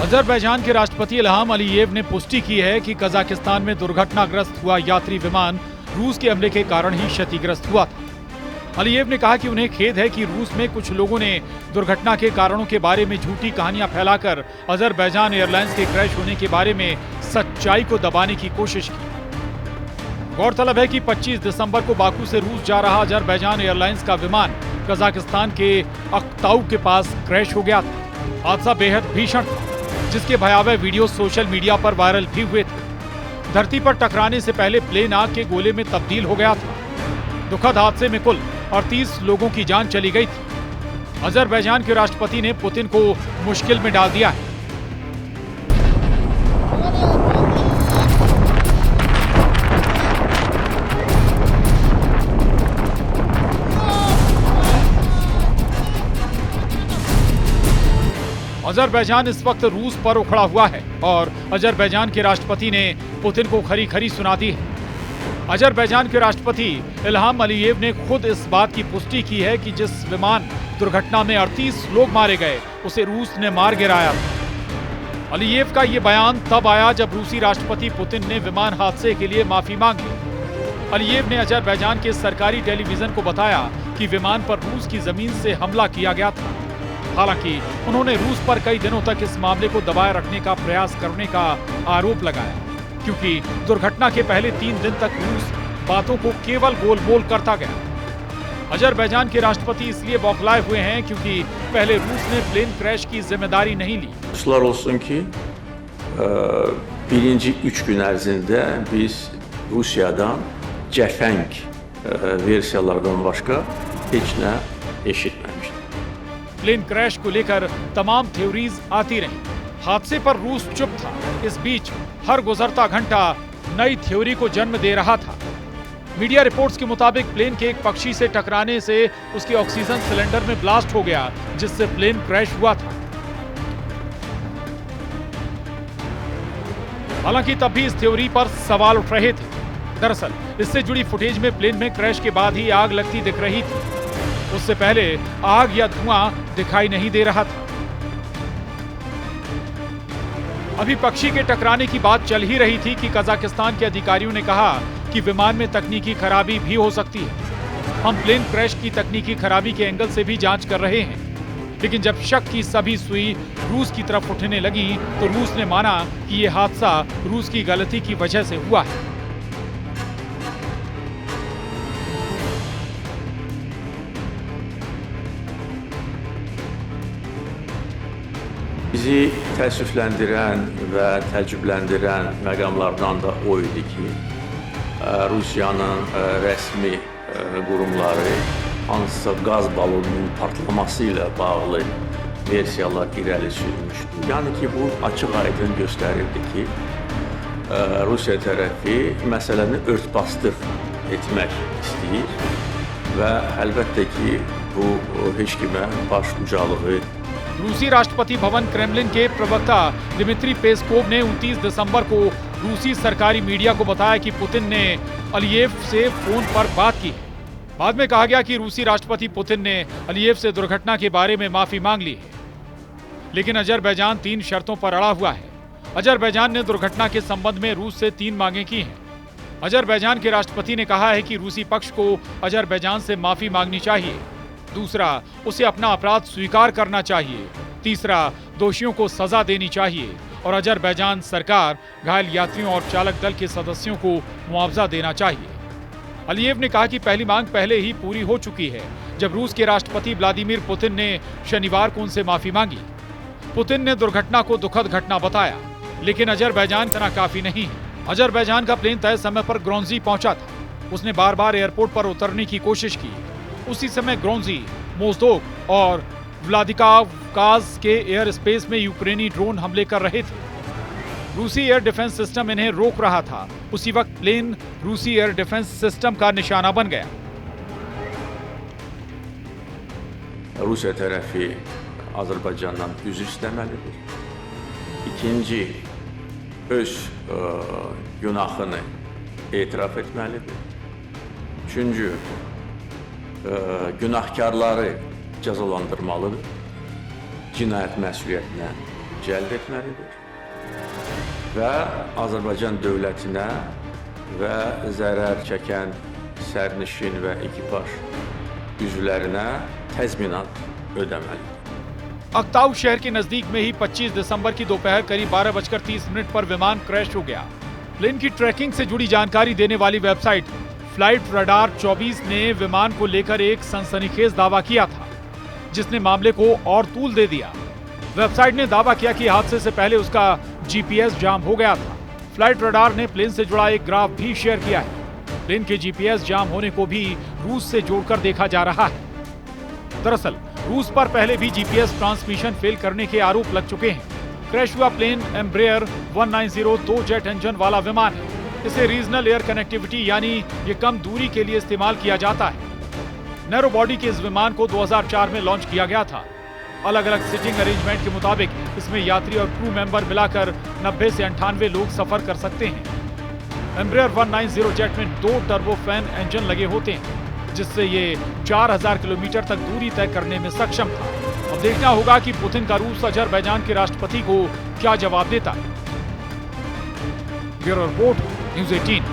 Azerbaijan के राष्ट्रपति Ilham Aliyev ने पुष्टि की है कि कजाकिस्तान में दुर्घटनाग्रस्त हुआ यात्री विमान रूस के हमले के कारण ही क्षतिग्रस्त हुआ था। अलीयेव ने कहा कि उन्हें खेद है कि रूस में कुछ लोगों ने दुर्घटना के कारणों के बारे में झूठी कहानियां फैलाकर अजरबैजान एयरलाइंस के क्रैश होने के बारे में सच्चाई को दबाने की कोशिश की। गौरतलब है कि 25 दिसंबर को बाकू से रूस जा रहा अजरबैजान एयरलाइंस का विमान कजाकिस्तान के अक्ताऊ के पास क्रैश हो गया था। हादसा बेहद भीषण था, जिसके भयावह वीडियो सोशल मीडिया पर वायरल भी हुए थे। धरती पर टकराने से पहले प्लेन आग के गोले में तब्दील हो गया था। दुखद हादसे में कुल 38 लोगों की जान चली गई थी। अजरबैजान के राष्ट्रपति ने पुतिन को मुश्किल में डाल दिया है। अजरबैजान इस वक्त रूस पर उखड़ा हुआ है और अजरबैजान के राष्ट्रपति ने पुतिन को खरी खरी सुना दी है। अजरबैजान के राष्ट्रपति इल्हाम अलीयेव ने खुद इस बात की पुष्टि की है कि जिस विमान दुर्घटना में 38 लोग मारे गए उसे रूस ने मार गिराया था। अलीयेव का ये बयान तब आया जब रूसी राष्ट्रपति पुतिन ने विमान हादसे के लिए माफी मांग ली। अलीयेव ने अजरबैजान के सरकारी टेलीविजन को बताया कि विमान पर रूस की जमीन से हमला किया गया था। हालांकि उन्होंने रूस पर कई दिनों तक इस मामले को दबाए रखने का प्रयास करने का आरोप लगाया, क्योंकि दुर्घटना के पहले 3 दिन तक रूस बातों को केवल गोल मोल करता गया। अजरबैजान के राष्ट्रपति इसलिए बौखलाए हुए हैं क्योंकि पहले रूस ने प्लेन क्रैश की जिम्मेदारी नहीं ली। Ruslar olsun ki birinci 3 gün ərzində biz Rusiyadan cəfəng versiyalardan başqa heç nə eşitməmişdik। Plane crash को लेकर तमाम थ्योरीज आती रहीं। हादसे पर रूस चुप था। इस बीच हर गुजरता घंटा नई थ्योरी को जन्म दे रहा था। मीडिया रिपोर्ट्स के मुताबिक प्लेन के एक पक्षी से टकराने से उसके ऑक्सीजन सिलेंडर में ब्लास्ट हो गया, जिससे प्लेन क्रैश हुआ था। हालांकि तब भी इस थ्योरी पर सवाल उठ रहे थे। दरअसल इससे जुड़ी फुटेज में प्लेन में क्रैश के बाद ही आग लगती दिख रही थी। उससे पहले आग या धुआं दिखाई नहीं दे रहा था। अभी पक्षी के टकराने की बात चल ही रही थी कि कजाकिस्तान के अधिकारियों ने कहा कि विमान में तकनीकी खराबी भी हो सकती है। हम प्लेन क्रैश की तकनीकी खराबी के एंगल से भी जांच कर रहे हैं। लेकिन जब शक की सभी सुई रूस की तरफ उठने लगी तो रूस ने माना कि यह हादसा रूस की गलती की वजह से हुआ है। Bizi təəssüfləndirən və təəccübləndirən məqamlardan da o idi ki, Rusiyanın rəsmi qurumları hansısa qaz balonunun partlaması ilə bağlı versiyalar irəli sürmüşdü. Yəni ki, bu açıq-aydın göstərirdi ki, Rusiya tərəfi məsələni örtbasdır etmək istəyir və əlbəttə ki, bu heç kimə baş ucalığı. रूसी Rashtrapati Bhavan Kremlin के प्रवक्ता Dmitry Peskov ने 29 दिसंबर को रूसी सरकारी media को बताया कि पुतिन ने अलीयेव से फोन पर बात की। बाद में कहा गया कि रूसी राष्ट्रपति पुतिन ने अलीयेव से दुर्घटना के बारे में माफी मांग ली है। लेकिन अजरबैजान 3 शर्तों पर अड़ा हुआ है। अजरबैजान ने दुर्घटना के संबंध में रूस से 3 मांगे की हैं। अजरबैजान के राष्ट्रपति ने कहा है कि रूसी पक्ष को अजरबैजान से माफी मांगनी चाहिए। दूसरा, उसे अपना अपराध स्वीकार करना चाहिए। तीसरा, दोषियों को सजा देनी चाहिए और अजरबैजान सरकार घायल यात्रियों और चालक दल के सदस्यों को मुआवजा देना चाहिए। अलीयेव ने कहा कि पहली मांग पहले ही पूरी हो चुकी है, जब रूस के राष्ट्रपति व्लादिमीर पुतिन ने शनिवार को उनसे माफी मांगी। पुतिन ने दुर्घटना को दुखद घटना बताया, लेकिन अजरबैजान इतना काफी नहीं है। अजरबैजान का प्लेन तय समय पर ग्रोन्जी पहुंचा था। उसने बार बार एयरपोर्ट पर उतरने की कोशिश की। उसी समय ग्रोन्जी, मोज़दोक और व्लादिकावकाज के एयर स्पेस में यूक्रेनी ड्रोन हमले कर रहे थे। रूसी एयर डिफेंस सिस्टम इन्हें रोक रहा था। उसी वक्त प्लेन रूसी एयर डिफेंस सिस्टम का निशाना बन गया। Rusiya tərəfi Azərbaycandan üzr istəməlidir. İkinci, öz günahını etiraf etməlidir. Üçüncü, günahkarları cəzalandırmalıdır. Cinayət məsuliyyətinə cəlb etməlidir və Azərbaycan dövlətinə və zərər çəkən sərnişin və ekipaj üzvlərinə təzminat ödəməlidir. Aktau शहर के नजदीक में ही 25 दिसंबर की दोपहर करीब 12:30 पर विमान क्रैश हो गया। प्लेन की ट्रैकिंग से जुड़ी जानकारी देने वाली वेबसाइट फ्लाइट रडार 24 ने विमान को लेकर एक सनसनीखेज दावा किया था, जिसने मामले को और तूल दे दिया। वेबसाइट ने दावा किया कि हादसे से पहले उसका जीपीएस जाम हो गया था। फ्लाइट रडार ने प्लेन से जुड़ा एक ग्राफ भी शेयर किया है। प्लेन के जीपीएस जाम होने को भी रूस से जोड़कर देखा जा रहा है। दरअसल रूस पर पहले भी जीपीएस ट्रांसमिशन फेल करने के आरोप लग चुके हैं। क्रैश हुआ प्लेन एम्ब्रेयर 190 2 जेट इंजन वाला विमान है। इसे रीजनल एयर कनेक्टिविटी यानी ये कम दूरी के लिए इस्तेमाल किया जाता है। नैरो बॉडी के इस विमान को 2004 में लॉन्च किया गया था। अलग अलग सीटिंग अरेंजमेंट के मुताबिक इसमें यात्री और क्रू मेंबर मिलाकर 90 से 98 लोग सफर कर सकते हैं। एम्ब्रेयर 190 जेट में 2 टर्बोफैन इंजन लगे होते हैं, जिससे ये 4000 किलोमीटर तक दूरी तय करने में सक्षम था। अब देखना होगा कि पुतिन का रूस अजरबैजान के राष्ट्रपति को क्या जवाब देता है। Bureau report, news 18।